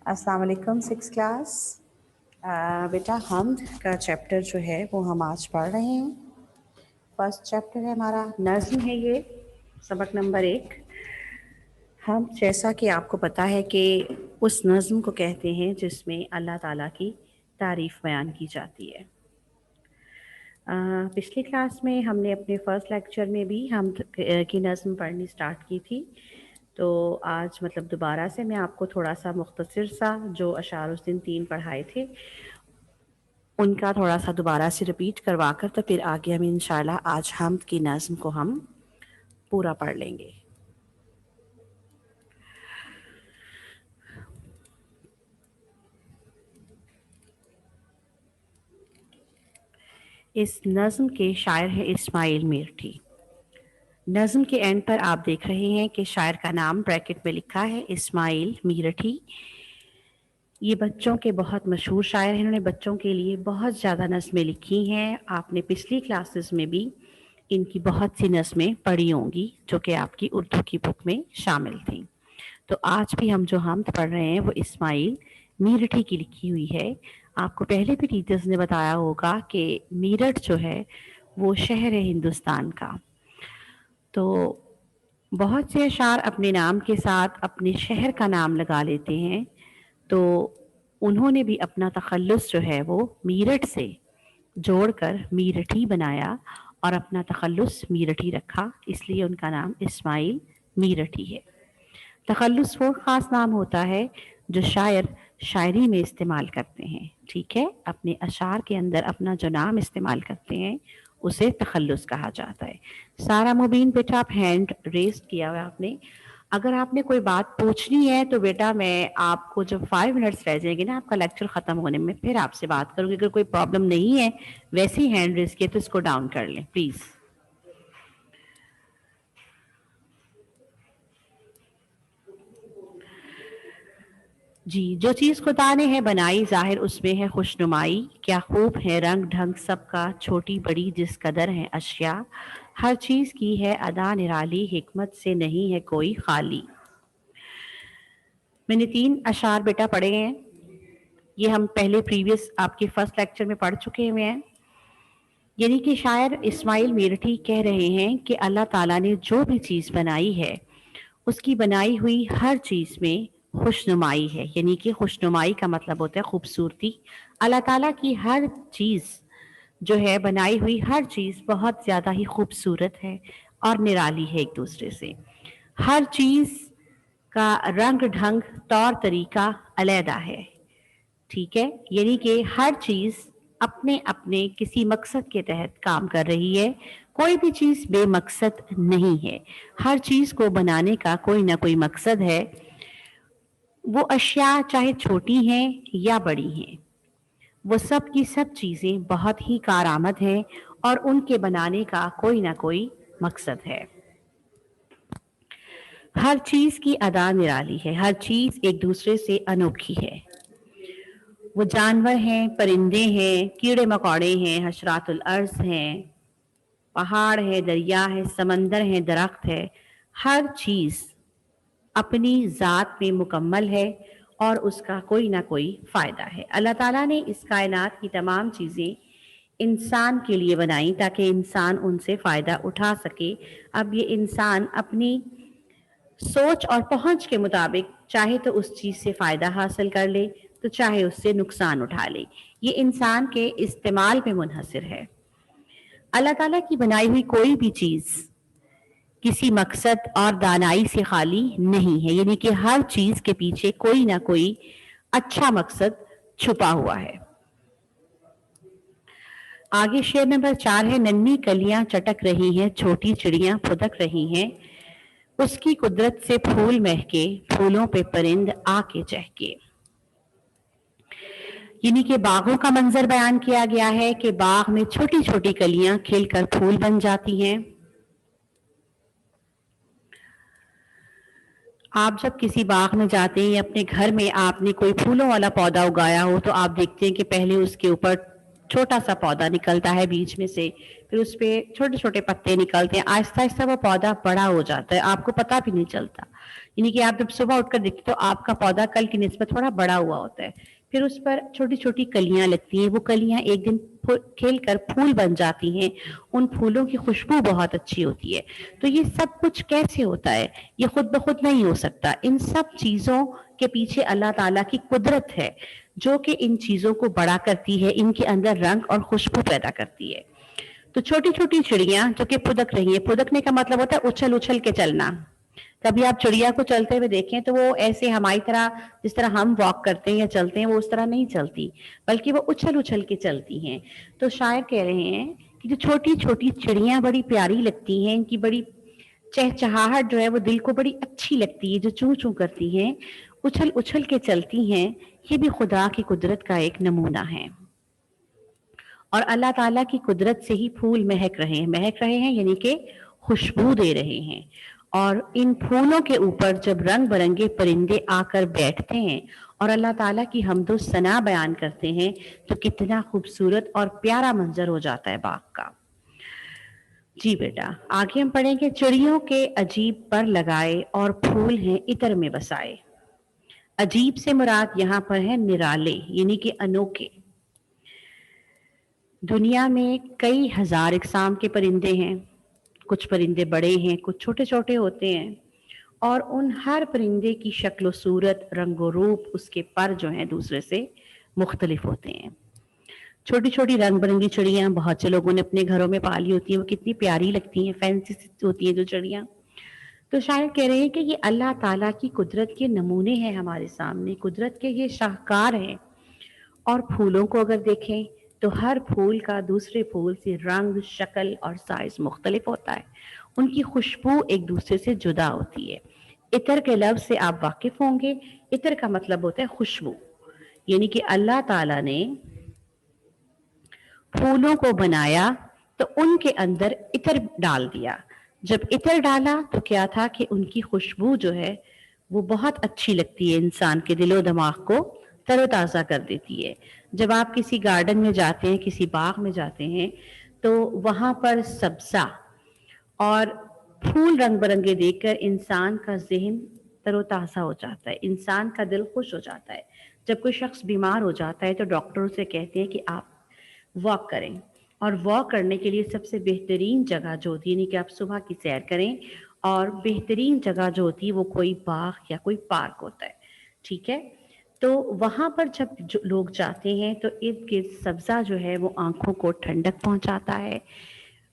अस्सलाम वालेकुम six class. बेटा हमद का चैप्टर जो है वो हम आज पढ़ रहे हैं। फर्स्ट चैप्टर है हमारा नज़्म है, ये सबक नंबर 1। हम जैसा कि आपको पता है कि उस नज़्म को कहते हैं जिसमें अल्लाह ताला की तारीफ़ बयान की जाती है। पिछली क्लास में हमने अपने फर्स्ट लेक्चर में भी हम की नज़्म पढ़नी स्टार्ट की थी, तो आज मतलब दोबारा से मैं आपको थोड़ा सा मुख्तसर सा जो अशार उस दिन 3 पढ़ाए थे उनका थोड़ा सा दोबारा से रिपीट करवा कर तो फिर आगे हम इंशाल्लाह आज हमद की नज़्म को हम पूरा पढ़ लेंगे। इस नज़्म के शायर हैं इस्माइल मीरठी। नज़्म के एंड पर आप देख रहे हैं कि शायर का नाम ब्रैकेट में लिखा है इस्माइल मीरठी। ये बच्चों के बहुत मशहूर शायर हैं, इन्होंने बच्चों के लिए बहुत ज़्यादा नज़में लिखी हैं। आपने पिछली क्लासेस में भी इनकी बहुत सी नज़में पढ़ी होंगी जो कि आपकी उर्दू की बुक में शामिल थी। तो आज भी हम जो हमद पढ़ रहे हैं वो इस्माइल मीरठी की लिखी हुई है। आपको पहले भी टीचर्स ने बताया होगा कि मीरठ जो है वो शहर है हिंदुस्तान का। तो बहुत से अशार अपने नाम के साथ अपने शहर का नाम लगा लेते हैं, तो उन्होंने भी अपना तखल्लुस जो है वो मीरठ से जोड़कर मीरठी बनाया और अपना तखल्लुस मीरठी रखा, इसलिए उनका नाम इस्माइल मीरठी है। तखल्लुस वो ख़ास नाम होता है जो शायर शायरी में इस्तेमाल करते हैं, ठीक है। अपने अशार के अंदर अपना जो नाम इस्तेमाल करते हैं उसे तखल्लुस कहा जाता है। सारा मुबीन बेटा आप हैंड रेज किया हुआ आपने, अगर आपने कोई बात पूछनी है तो बेटा मैं आपको जब 5 मिनट्स रह जाएंगे ना आपका लेक्चर ख़त्म होने में फिर आपसे बात करूँगी। अगर कोई प्रॉब्लम नहीं है वैसे ही हैंड रेज किए तो इसको डाउन कर लें प्लीज़। जी, जो चीज़ खुदा ने है बनाई ज़ाहिर उसमें है खुशनुमाई, क्या खूब है रंग ढंग सबका छोटी बड़ी जिस कदर है अशिया, हर चीज़ की है अदा निराली हिकमत से नहीं है कोई खाली। मैंने 3 अशार बेटा पढ़े हैं, ये हम पहले प्रीवियस आपके फर्स्ट लेक्चर में पढ़ चुके हुए हैं। यानी कि शायर इस्माइल मीरठी कह रहे हैं कि अल्लाह ताला ने जो भी चीज़ बनाई है उसकी बनाई हुई हर चीज़ में खुशनुमाई है। यानी कि खुशनुमाई का मतलब होता है खूबसूरती। अल्लाह ताला की हर चीज़ जो है बनाई हुई हर चीज़ बहुत ज़्यादा ही खूबसूरत है और निराली है एक दूसरे से। हर चीज़ का रंग ढंग तौर तरीका अलहदा है, ठीक है। यानी कि हर चीज़ अपने अपने किसी मकसद के तहत काम कर रही है, कोई भी चीज़ बेमकसद नहीं है। हर चीज़ को बनाने का कोई ना कोई मकसद है। वो अशिया चाहे छोटी हैं या बड़ी हैं, वो सब की सब चीज़ें बहुत ही कारआमद हैं और उनके बनाने का कोई ना कोई मकसद है। हर चीज़ की अदा निराली है, हर चीज़ एक दूसरे से अनोखी है। वो जानवर हैं, परिंदे हैं, कीड़े मकोड़े हैं, हशरातुल अर्ज़ हैं, पहाड़ है, दरिया है, समंदर है, दरख्त है, हर चीज़ अपनी ज़ात में मुकम्मल है और उसका कोई ना कोई फ़ायदा है। अल्लाह ताला ने इस कायनात की तमाम चीज़ें इंसान के लिए बनाई ताकि इंसान उनसे फ़ायदा उठा सके। अब ये इंसान अपनी सोच और पहुंच के मुताबिक चाहे तो उस चीज़ से फ़ायदा हासिल कर ले तो चाहे उससे नुकसान उठा ले, ये इंसान के इस्तेमाल पे मुनहसर है। अल्लाह ताला की बनाई हुई कोई भी चीज़ किसी मकसद और दानाई से खाली नहीं है, यानी कि हर चीज़ के पीछे कोई ना कोई अच्छा मकसद छुपा हुआ है। आगे शेर नंबर 4 है, नन्ही कलियां चटक रही हैं, छोटी चिड़ियां फुदक रही हैं, उसकी कुदरत से फूल महके, फूलों पे परिंद आके चहके। यानी कि बागों का मंजर बयान किया गया है कि बाग में छोटी छोटी कलियां खिलकर फूल बन जाती हैं। आप जब किसी बाग में जाते हैं या अपने घर में आपने कोई फूलों वाला पौधा उगाया हो तो आप देखते हैं कि पहले उसके ऊपर छोटा सा पौधा निकलता है बीच में से, फिर उस पे छोटे छोटे पत्ते निकलते हैं, आहिस्ता आहिस्ता वो पौधा बड़ा हो जाता है, आपको पता भी नहीं चलता। यानी कि आप जब सुबह उठकर देखते हो तो आपका पौधा कल की निस्बत थोड़ा बड़ा हुआ होता है, फिर उस पर छोटी छोटी कलियां लगती हैं, वो कलियां एक दिन खेल कर फूल बन जाती हैं, उन फूलों की खुशबू बहुत अच्छी होती है। तो ये सब कुछ कैसे होता है? ये खुद ब खुद नहीं हो सकता, इन सब चीजों के पीछे अल्लाह ताला की कुदरत है जो कि इन चीजों को बड़ा करती है, इनके अंदर रंग और खुशबू पैदा करती है। तो छोटी छोटी चिड़िया जो कि फुदक रही है, फुदकने का मतलब होता है उछल उछल के चलना। कभी आप चिड़िया को चलते हुए देखें तो वो ऐसे हमारी तरह, जिस तरह हम वॉक करते हैं या चलते हैं, वो उस तरह नहीं चलती, बल्कि वो उछल उछल के चलती हैं। तो शायर कह रहे हैं कि जो छोटी छोटी चिड़िया बड़ी प्यारी लगती हैं, इनकी बड़ी चहचहाहट जो है वो दिल को बड़ी अच्छी लगती है, जो चूं चूं करती हैं, उछल उछल के चलती हैं, ये भी खुदा की कुदरत का एक नमूना है। और अल्लाह ताला की कुदरत से ही फूल महक रहे हैं यानी कि खुशबू दे रहे हैं। और इन फूलों के ऊपर जब रंग बिरंगे परिंदे आकर बैठते हैं और अल्लाह ताला की हम्दो सना बयान करते हैं, तो कितना खूबसूरत और प्यारा मंजर हो जाता है बाग का। जी बेटा, आगे हम पढ़ेंगे, चिड़ियों के अजीब पर लगाए और फूल हैं इतर में बसाए। अजीब से मुराद यहाँ पर है निराले यानी कि अनोखे। दुनिया में कई हजार इकसाम के परिंदे हैं, कुछ परिंदे बड़े हैं, कुछ छोटे छोटे होते हैं, और उन हर परिंदे की शक्ल सूरत, रंगो रूप, उसके पर जो हैं दूसरे से मुख्तलिफ होते हैं। छोटी छोटी रंग बिरंगी चिड़ियां बहुत से लोगों ने अपने घरों में पाली होती हैं, वो कितनी प्यारी लगती हैं, फैंसी होती हैं जो चिड़ियां। तो शायद कह रहे हैं कि ये अल्लाह ताला की कुदरत के नमूने हैं हमारे सामने, कुदरत के ये शाहकार हैं। और फूलों को अगर देखें तो हर फूल का दूसरे फूल से रंग, शक्ल और साइज मुख्तलिफ होता है, उनकी खुशबू एक दूसरे से जुदा होती है। इतर के लफ्ज से आप वाकिफ होंगे, इतर का मतलब होता है खुशबू, यानी कि अल्लाह ताला ने फूलों को बनाया तो उनके अंदर इतर डाल दिया। जब इतर डाला तो क्या था कि उनकी खुशबू जो है वो बहुत अच्छी लगती है, इंसान के दिलो दिमाग को तरोताज़ा कर देती है। जब आप किसी गार्डन में जाते हैं, किसी बाग में जाते हैं, तो वहाँ पर सब्ज़ा और फूल रंग बिरंगे देखकर इंसान का ज़हन तरोताज़ा हो जाता है, इंसान का दिल खुश हो जाता है। जब कोई शख्स बीमार हो जाता है तो डॉक्टर उसे कहते हैं कि आप वॉक करें, और वॉक करने के लिए सबसे बेहतरीन जगह जो होती है, यानी कि आप सुबह की सैर करें, और बेहतरीन जगह जो होती है वो कोई बाग या कोई पार्क होता है, ठीक है। तो वहाँ पर जब लोग जाते हैं तो इर्द गिर्द सब्ज़ा जो है वो आंखों को ठंडक पहुँचाता है,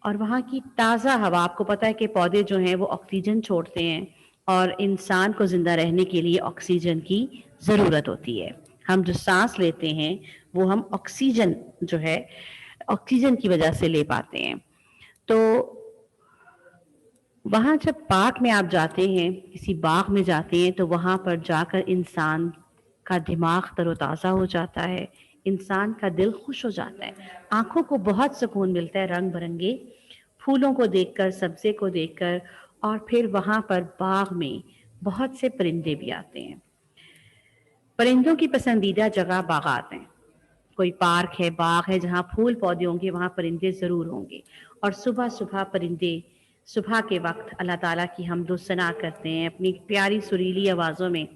और वहाँ की ताज़ा हवा, आपको पता है कि पौधे जो हैं वो ऑक्सीजन छोड़ते हैं, और इंसान को ज़िंदा रहने के लिए ऑक्सीजन की ज़रूरत होती है। हम जो सांस लेते हैं वो हम ऑक्सीजन जो है ऑक्सीजन की वजह से ले पाते हैं। तो वहाँ जब पार्क में आप जाते हैं, किसी बाग में जाते हैं, तो वहाँ पर जाकर इंसान का दिमाग तरोताज़ा हो जाता है, इंसान का दिल खुश हो जाता है, आंखों को बहुत सुकून मिलता है रंग बिरंगे फूलों को देखकर, सब्जे को देखकर। और फिर वहाँ पर बाग में बहुत से परिंदे भी आते हैं। परिंदों की पसंदीदा जगह बागात हैं, कोई पार्क है, बाग है जहाँ फूल पौधे होंगे, वहाँ परिंदे ज़रूर होंगे। और सुबह सुबह परिंदे सुबह के वक्त अल्लाह ताला की हम्दो सना करते हैं, अपनी प्यारी सुरीली आवाज़ों में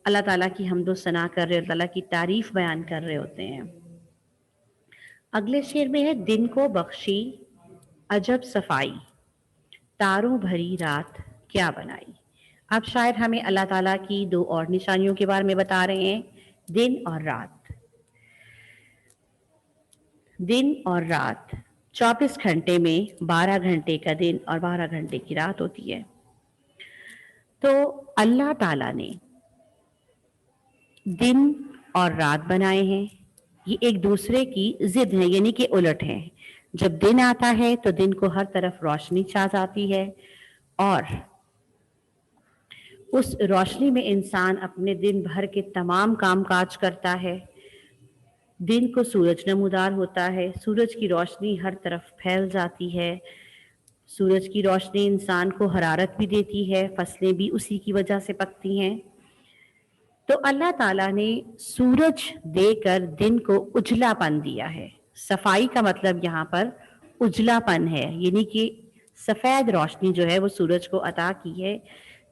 अल्लाह ताला की हम्दो सना कर रहे, अल्लाह ताला की तारीफ बयान कर रहे होते हैं। अगले शेर में है, दिन को बख्शी अजब सफाई, तारों भरी रात क्या बनाई। अब शायद हमें अल्लाह ताला की दो और निशानियों के बारे में बता रहे हैं, दिन और रात। दिन और रात 24 घंटे में 12 घंटे का दिन और 12 घंटे की रात होती है। तो अल्लाह ताला ने दिन और रात बनाए हैं, ये एक दूसरे की जिद है, यानी कि उलट है। जब दिन आता है तो दिन को हर तरफ रोशनी छा जाती है, और उस रोशनी में इंसान अपने दिन भर के तमाम काम काज करता है। दिन को सूरज नमूदार होता है, सूरज की रोशनी हर तरफ फैल जाती है, सूरज की रोशनी इंसान को हरारत भी देती है, फसलें भी उसी की वजह से पकती हैं। तो अल्लाह ताला ने सूरज देकर दिन को उजलापन दिया है, صفائی کا مطلب یہاں پر اجلاپن ہے، یعنی کہ سفید روشنی جو ہے وہ سورج کو عطا کی ہے،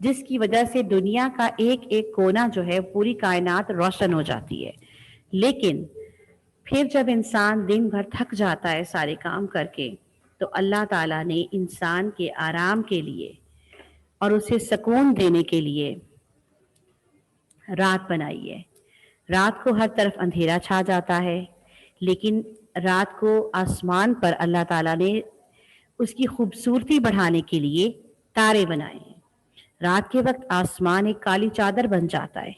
جس کی وجہ سے دنیا کا ایک ایک کونا جو ہے پوری کائنات روشن ہو جاتی ہے۔ لیکن پھر جب انسان دن بھر تھک جاتا ہے سارے کام کر کے، تو اللہ تعالیٰ نے انسان کے آرام کے لیے اور اسے سکون دینے کے لیے رات بنائی ہے۔ رات کو ہر طرف اندھیرا چھا جاتا ہے، لیکن رات کو آسمان پر اللہ تعالیٰ نے اس کی خوبصورتی بڑھانے کے لیے تارے بنائے ہیں۔ رات کے وقت آسمان ایک کالی چادر بن جاتا ہے۔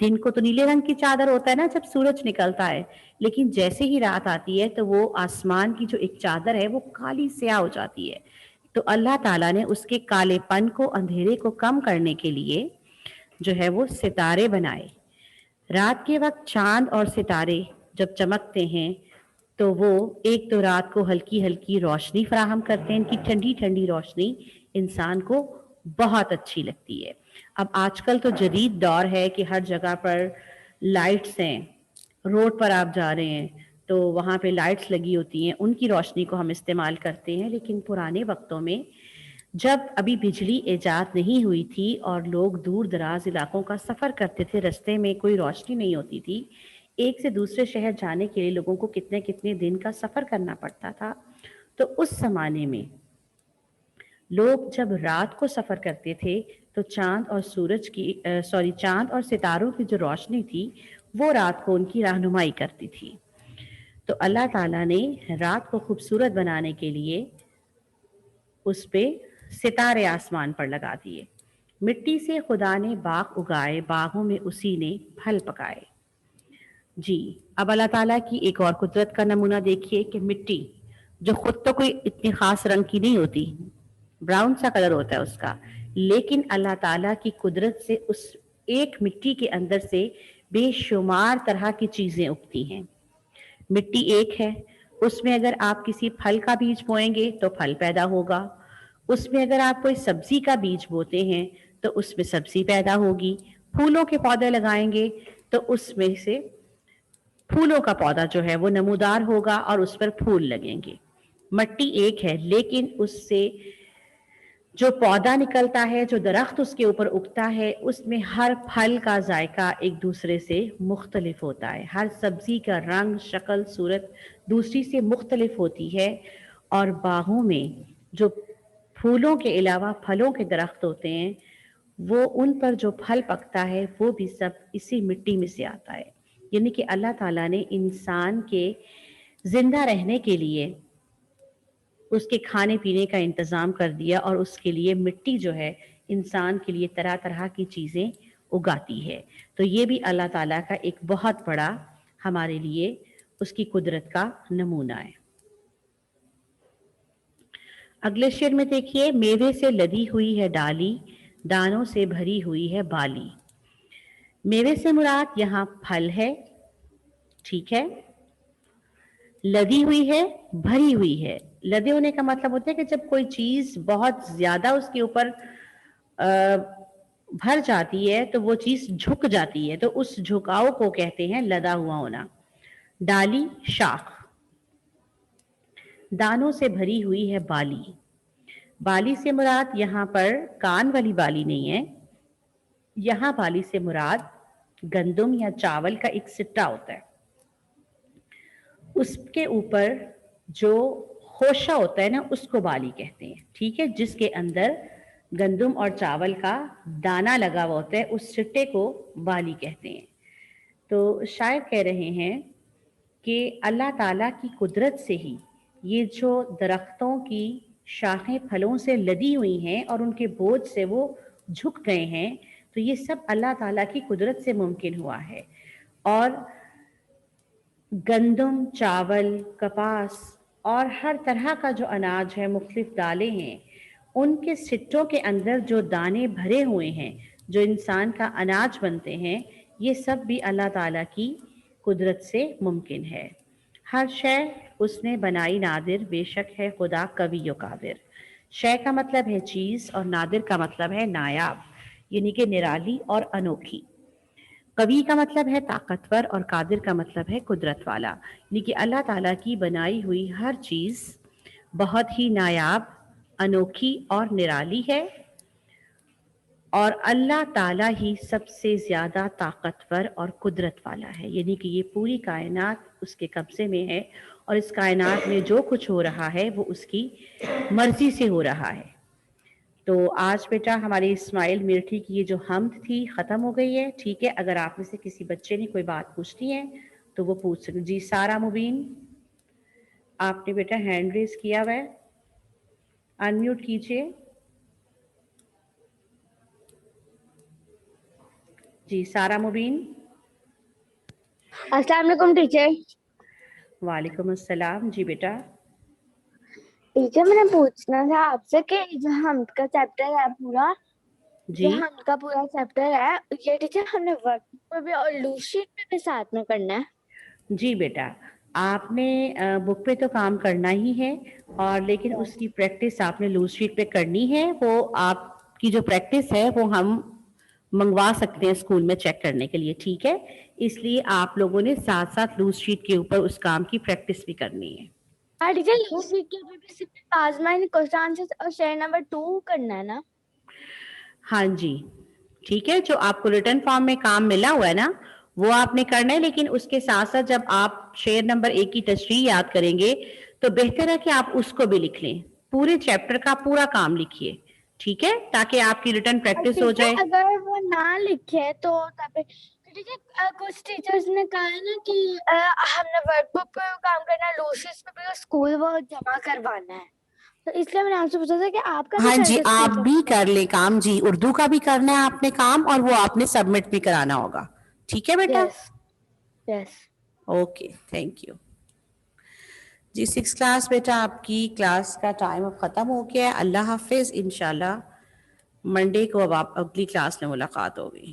دن کو تو نیلے رنگ کی چادر ہوتا ہے نا جب سورج نکلتا ہے، لیکن جیسے ہی رات آتی ہے تو وہ آسمان کی جو ایک چادر ہے وہ کالی سیاہ ہو جاتی ہے۔ تو اللہ تعالیٰ نے اس کے کالے پن کو، اندھیرے کو کم کرنے کے لیے جو ہے وہ ستارے بنائے۔ رات کے وقت چاند اور ستارے جب چمکتے ہیں تو وہ ایک تو رات کو ہلکی ہلکی روشنی فراہم کرتے ہیں، ان کی ٹھنڈی ٹھنڈی روشنی انسان کو بہت اچھی لگتی ہے۔ اب آج کل تو جدید دور ہے کہ ہر جگہ پر لائٹس ہیں، روڈ پر آپ جا رہے ہیں تو وہاں پہ لائٹس لگی ہوتی ہیں، ان کی روشنی کو ہم استعمال کرتے ہیں۔ لیکن پرانے وقتوں میں جب ابھی بجلی ایجاد نہیں ہوئی تھی اور لوگ دور دراز علاقوں کا سفر کرتے تھے، رستے میں کوئی روشنی نہیں ہوتی تھی، ایک سے دوسرے شہر جانے کے لیے لوگوں کو کتنے کتنے دن کا سفر کرنا پڑتا تھا، تو اس زمانے میں لوگ جب رات کو سفر کرتے تھے تو چاند اور ستاروں کی جو روشنی تھی وہ رات کو ان کی رہنمائی کرتی تھی۔ تو اللہ تعالیٰ نے رات کو خوبصورت بنانے کے لیے اس پہ ستارے آسمان پر لگا دیے۔ مٹی سے خدا نے باغ اگائے، باغوں میں اسی نے پھل پکائے۔ جی، اب اللہ تعالیٰ کی ایک اور قدرت کا نمونہ دیکھیے کہ مٹی جو خود تو کوئی اتنی خاص رنگ کی نہیں ہوتی، براؤن سا کلر ہوتا ہے اس کا، لیکن اللہ تعالیٰ کی قدرت سے اس ایک مٹی کے اندر سے بے شمار طرح کی چیزیں اگتی ہیں۔ مٹی ایک ہے، اس میں اگر آپ کسی پھل کا بیج بوئیں گے تو پھل پیدا ہوگا، اس میں اگر آپ کوئی سبزی کا بیج بوتے ہیں تو اس میں سبزی پیدا ہوگی، پھولوں کے پودے لگائیں گے تو اس میں سے پھولوں کا پودا جو ہے وہ نمودار ہوگا اور اس پر پھول لگیں گے۔ مٹی ایک ہے، لیکن اس سے جو پودا نکلتا ہے، جو درخت اس کے اوپر اگتا ہے، اس میں ہر پھل کا ذائقہ ایک دوسرے سے مختلف ہوتا ہے، ہر سبزی کا رنگ، شکل، صورت دوسری سے مختلف ہوتی ہے، اور باغوں میں جو پھولوں کے علاوہ پھلوں کے درخت ہوتے ہیں وہ ان پر جو پھل پکتا ہے وہ بھی سب اسی مٹی میں سے آتا ہے۔ یعنی کہ اللہ تعالیٰ نے انسان کے زندہ رہنے کے لیے اس کے کھانے پینے کا انتظام کر دیا، اور اس کے لیے مٹی جو ہے انسان کے لیے طرح طرح کی چیزیں اگاتی ہے۔ تو یہ بھی اللہ تعالیٰ کا ایک بہت بڑا ہمارے لیے اس کی قدرت کا نمونہ ہے۔ اگلے شعر میں دیکھیے، میوے سے لدی ہوئی ہے ڈالی، دانوں سے بھری ہوئی ہے بالی۔ میوے سے مراد یہاں پھل ہے، ٹھیک ہے، لدی ہوئی ہے، بھری ہوئی ہے۔ لدے ہونے کا مطلب ہوتا ہے کہ جب کوئی چیز بہت زیادہ اس کے اوپر بھر جاتی ہے تو وہ چیز جھک جاتی ہے، تو اس جھکاؤ کو کہتے ہیں لدا ہوا ہونا۔ ڈالی شاخ، دانوں سے بھری ہوئی ہے بالی۔ بالی سے مراد یہاں پر کان والی بالی نہیں ہے، یہاں بالی سے مراد گندم یا چاول کا ایک سٹا ہوتا ہے، اس کے اوپر جو خوشہ ہوتا ہے نا اس کو بالی کہتے ہیں، ٹھیک ہے، جس کے اندر گندم اور چاول کا دانہ لگا ہوا ہوتا ہے اس سٹے کو بالی کہتے ہیں۔ تو شاعر کہہ رہے ہیں کہ اللہ تعالیٰ کی قدرت سے ہی یہ جو درختوں کی شاخیں پھلوں سے لدی ہوئی ہیں اور ان کے بوجھ سے وہ جھک گئے ہیں، تو یہ سب اللہ تعالیٰ کی قدرت سے ممکن ہوا ہے۔ اور گندم، چاول، کپاس اور ہر طرح کا جو اناج ہے، مختلف دالیں ہیں، ان کے سٹوں کے اندر جو دانے بھرے ہوئے ہیں جو انسان کا اناج بنتے ہیں، یہ سب بھی اللہ تعالیٰ کی قدرت سے ممکن ہے۔ ہر شے اس نے بنائی نادر، بے شک ہے خدا قوی و قادر۔ شے کا مطلب ہے چیز اور نادر کا مطلب ہے نایاب، یعنی کہ نرالی اور انوکھی۔ قوی کا مطلب ہے طاقتور اور قادر کا مطلب ہے قدرت والا، یعنی کہ اللہ تعالیٰ کی بنائی ہوئی ہر چیز بہت ہی نایاب، انوکھی اور نرالی ہے، اور اللہ تعالیٰ ہی سب سے زیادہ طاقتور اور قدرت والا ہے، یعنی کہ یہ پوری کائنات اس کے قبضے میں ہے، اور اس کائنات میں جو کچھ ہو رہا ہے وہ اس کی مرضی سے ہو رہا ہے۔ تو آج بیٹا ہماری اسماعیل میرٹھی کی یہ جو حمد تھی ختم ہو گئی ہے، ٹھیک ہے؟ اگر آپ میں سے کسی بچے نے کوئی بات پوچھنی ہے تو وہ پوچھ سکتے۔ جی سارا مبین، آپ نے بیٹا ہینڈ ریز کیا ہوا ہے، انمیوٹ کیجئے۔ جی سارا مبین۔ السلام علیکم ٹیچر۔ وعلیکم السلام، جی بیٹا۔ ٹیچر میں نے پوچھنا تھا آپ سے کہ جو حمد کا چیپٹر ہے پورا، جی جو حمد کا پورا چیپٹر ہے، یہ ٹیچر ہم نے ورک پہ بھی اور لوز شیٹ پہ بھی ساتھ میں کرنا ہے؟ جی بیٹا، آپ نے بک پہ تو کام کرنا ہی ہے، اور لیکن اس کی پریکٹس آپ نے لوز شیٹ پہ کرنی ہے۔ وہ آپ کی جو پریکٹس ہے وہ ہم منگوا سکتے ہیں اسکول میں چیک کرنے کے لیے، ٹھیک ہے؟ اس لیے آپ لوگوں نے ساتھ ساتھ لوز شیٹ کے اوپر اس کام کی پریکٹس بھی کرنی ہے۔ ہاں ٹیچر، لوز شیٹ کے اوپر بھی صرف پاس مائن کوسچن آنسر اور شیئر نمبر 2 کرنا ہے نا؟ ہاں جی ٹھیک ہے، جو آپ کو ریٹرن فارم میں کام ملا ہوا ہے نا وہ آپ نے کرنا ہے، لیکن اس کے ساتھ ساتھ جب آپ شیئر نمبر 1 کی تشریح یاد کریں گے تو بہتر ہے کہ آپ اس کو بھی لکھ لیں، پورے چیپٹر کا پورا کام لکھیے، ٹھیک ہے؟ تاکہ آپ کی ریٹرن پریکٹس ہو جائے۔ اگر وہ نہ لکھے تو کچھ ٹیچرز نے کہا ہے نا کہ ہم نے ورک بک پہ کام کرنا ہے، لوز شیٹ پہ بھی اسکول وہ جمع کروانا ہے، تو اس لیے میں نے آپ سے پوچھا تھا کہ آپ کا بھی ہاں جی سارے آپ اسکول بھی کر لیں کام، جی اردو کا بھی کرنا ہے آپ نے کام، اور وہ آپ نے سبمٹ بھی کرانا ہوگا، ٹھیک ہے بیٹا؟ یس۔ Okay thank you. جی 6 کلاس بیٹا آپ کی کلاس کا ٹائم اب ختم ہو گیا ہے، اللہ حافظ، انشاءاللہ منڈے کو اب آپ اگلی کلاس میں ملاقات ہوگی۔